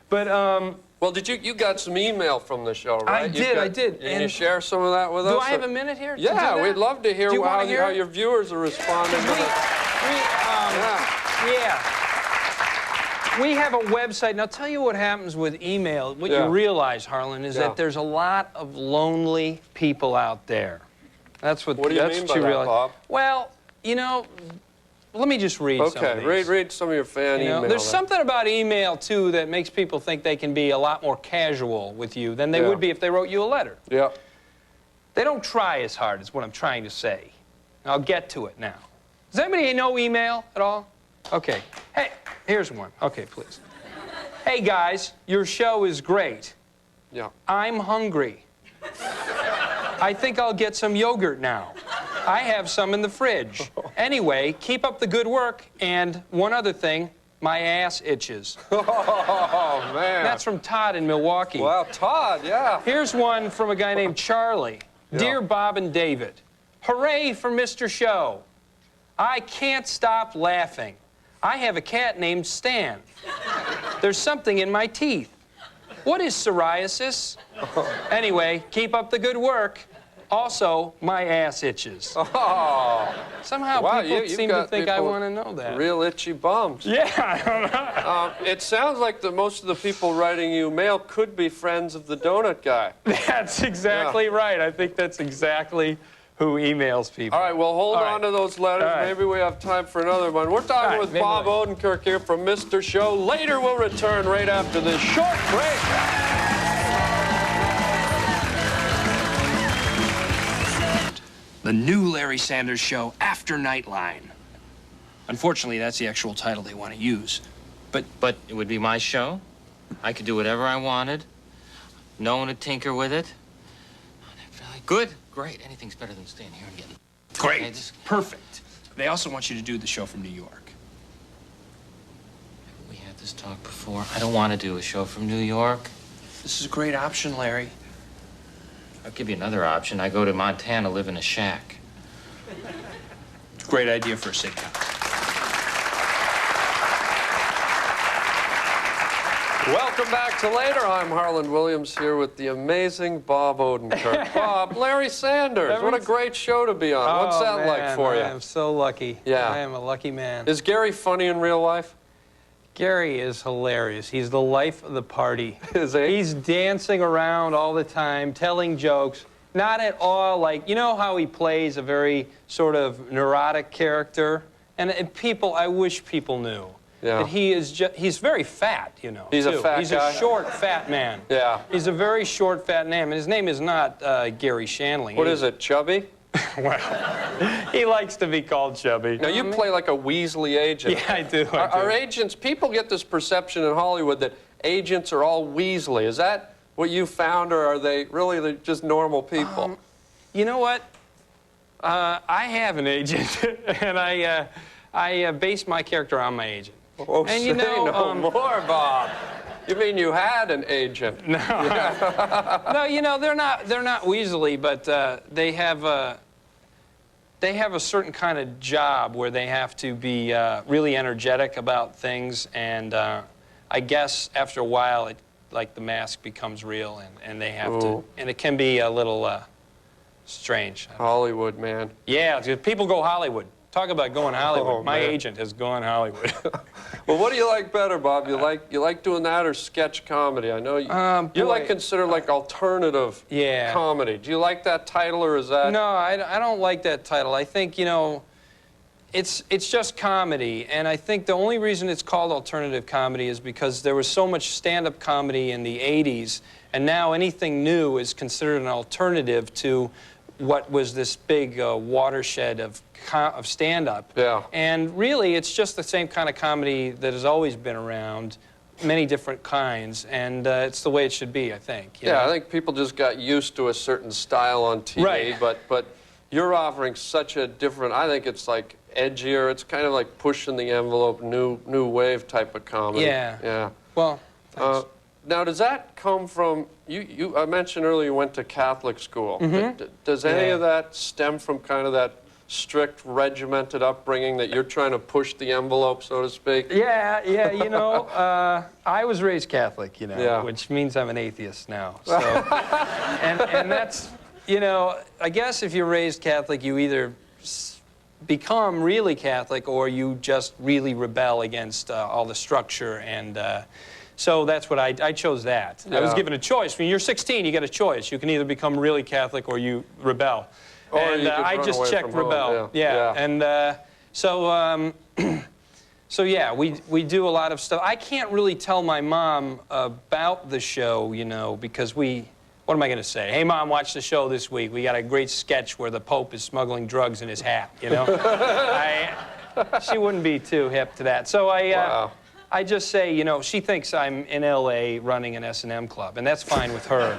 But, well, you got some email from the show, right? I did. Can you share some of that with us? Do I have a minute here? Yeah, we'd love to hear how your viewers are responding to yeah. We have a website, and I'll tell you what happens with email. What you realize, Harlan, is that there's a lot of lonely people out there. That's what do you mean by that, Bob? Well, you know, let me just read some of these. Okay, read some of your fan email. There's something about email, too, that makes people think they can be a lot more casual with you than they would be if they wrote you a letter. Yeah. They don't try as hard, is what I'm trying to say. I'll get to it now. Does anybody know email at all? Okay. Hey, here's one. Okay, please. Hey, guys, your show is great. Yeah. I'm hungry. I think I'll get some yogurt now. I have some in the fridge. Anyway, keep up the good work, and one other thing, my ass itches. Oh, man. That's from Todd in Milwaukee. Wow, Todd, yeah. Here's one from a guy named Charlie. Yeah. Dear Bob and David, hooray for Mr. Show. I can't stop laughing. I have a cat named Stan. There's something in my teeth. What is psoriasis? Anyway, keep up the good work. Also, my ass itches. Oh. Somehow people seem to think I want to know that. Real itchy bums. Yeah, I don't know. It sounds like most of the people writing you mail could be friends of the donut guy. That's exactly right. I think that's exactly who emails people. All right, well, hold on to those letters. Maybe we have time for another one. We're talking with Bob Odenkirk here from Mr. Show. Later, we'll return right after this short break. The new Larry Sanders Show after Nightline. Unfortunately, that's the actual title they want to use. But it would be my show. I could do whatever I wanted. No one would tinker with it. Good. Great. Anything's better than staying here and getting... Great. Perfect. They also want you to do the show from New York. We had this talk before. I don't want to do a show from New York. This is a great option, Larry. I'll give you another option. I go to Montana, live in a shack. It's a great idea for a sitcom. Welcome back to Later. I'm Harland Williams here with the amazing Bob Odenkirk. Bob, Larry Sanders, what a great show to be on. What's that like for you? I am so lucky. Yeah. I am a lucky man. Is Gary funny in real life? Gary is hilarious. He's the life of the party. Is he? He's dancing around all the time, telling jokes. Not at all like, you know how he plays a very sort of neurotic character? And people, I wish people knew. Yeah. That he is he's very fat, you know. He's a fat guy? He's a short, fat man. Yeah. He's a very short, fat man. And his name is not Gary Shandling. What is it, Chubby? Well, he likes to be called Chubby. Now, you play like a Weasley agent. Yeah, I do. Are agents, people get this perception in Hollywood that agents are all Weasley. Is that what you found, or are they really just normal people? You know what? I have an agent, and I base my character on my agent. Oh, and you know, no more, Bob. You mean you had an agent? No. No, you know, they're not Weasley, but they have a certain kind of job where they have to be really energetic about things, and I guess after a while, like the mask becomes real, and they have to, and it can be a little strange. Hollywood, man. Yeah, people go Hollywood. Talk about going Hollywood. Oh, my agent has gone Hollywood. Well, what do you like better, Bob? You like doing that or sketch comedy? I know you're like considered like alternative comedy. Do you like that title, or is that? No, I don't like that title. I think, you know, it's just comedy, and I think the only reason it's called alternative comedy is because there was so much stand-up comedy in the 80s, and now anything new is considered an alternative to what was this big watershed of stand-up. Yeah. And really, it's just the same kind of comedy that has always been around, many different kinds, and it's the way it should be, I think. You know? I think people just got used to a certain style on TV, right. but you're offering such a different, I think it's like edgier, it's kind of like pushing the envelope, new wave type of comedy. Yeah. Yeah. Well, thanks. Now, does that come from, I mentioned earlier you went to Catholic school. Mm-hmm. Does any of that stem from kind of that strict, regimented upbringing that you're trying to push the envelope, so to speak? Yeah, you know, I was raised Catholic, you know, Yeah. which means I'm an atheist now. So, and that's, you know, I guess if you're raised Catholic, you either become really Catholic or you just really rebel against all the structure. And so that's what I chose that. I was Yeah. given a choice. When you're 16, you get a choice. You can either become really Catholic or you rebel. Or And you could I run just away checked from home, rebel. yeah. And so so yeah, we do a lot of stuff. I can't really tell my mom about the show, you know, because what am I going to say? Hey, Mom, watch the show this week. We got a great sketch where the Pope is smuggling drugs in his hat, you know? She wouldn't be too hip to that. So Wow. I just say, you know, she thinks I'm in L.A. running an S&M club, and that's fine with her.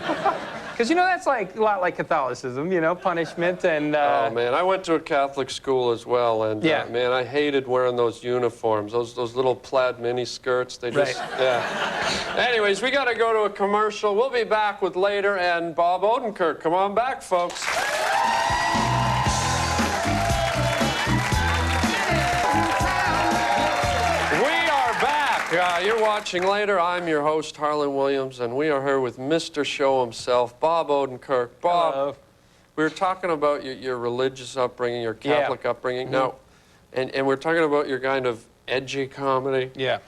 Because, you know, that's like a lot like Catholicism, you know, punishment and... Oh, man, I went to a Catholic school as well, and, Yeah. man, I hated wearing those uniforms, those little plaid mini skirts. They just, Right. yeah. Anyways, we got to go to a commercial. We'll be back with Later and Bob Odenkirk. Come on back, folks. You're watching Later. I'm your host, Harland Williams, and we are here with Mr. Show himself, Bob Odenkirk. Bob, Hello. we were talking about your religious upbringing, your Catholic upbringing. Mm-hmm. Now, and we're talking about your kind of edgy comedy. Yeah.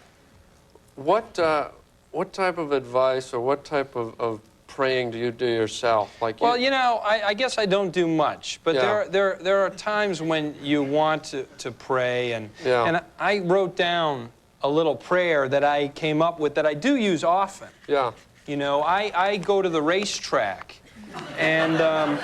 What type of advice or what type of praying do you do yourself? Like, Well, you know, I guess I don't do much, but Yeah. there are times when you want to pray, and Yeah. and I wrote down a little prayer that I came up with that I do use often. Yeah. You know, I go to the racetrack, and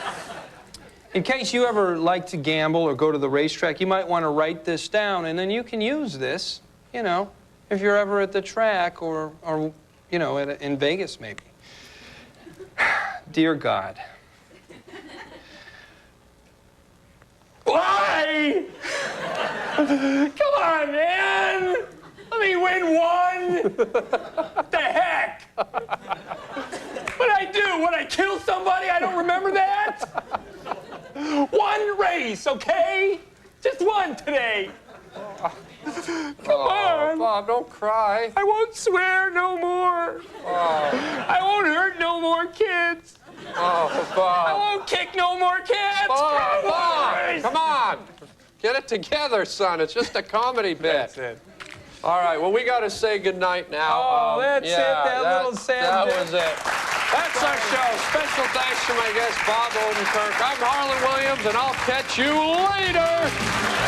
in case you ever like to gamble or go to the racetrack, you might want to write this down, and then you can use this, you know, if you're ever at the track or you know, in Vegas maybe. Dear God. Why? Come on, man! Let me win one! The heck? What'd I do? Would I kill somebody? I don't remember that. One race, okay? Just one today. Come on. Bob, don't cry. I won't swear no more. I won't hurt no more kids. Oh, I Bob. won't kick no more cats. Bob, Come on. come on. Get it together, son. It's just a comedy bit. That's it. All right, well, we got to say goodnight now. Oh, that's it, yeah, that little sad That bit. was it. That's our show. Special thanks to my guest, Bob Odenkirk. I'm Harland Williams, and I'll catch you later.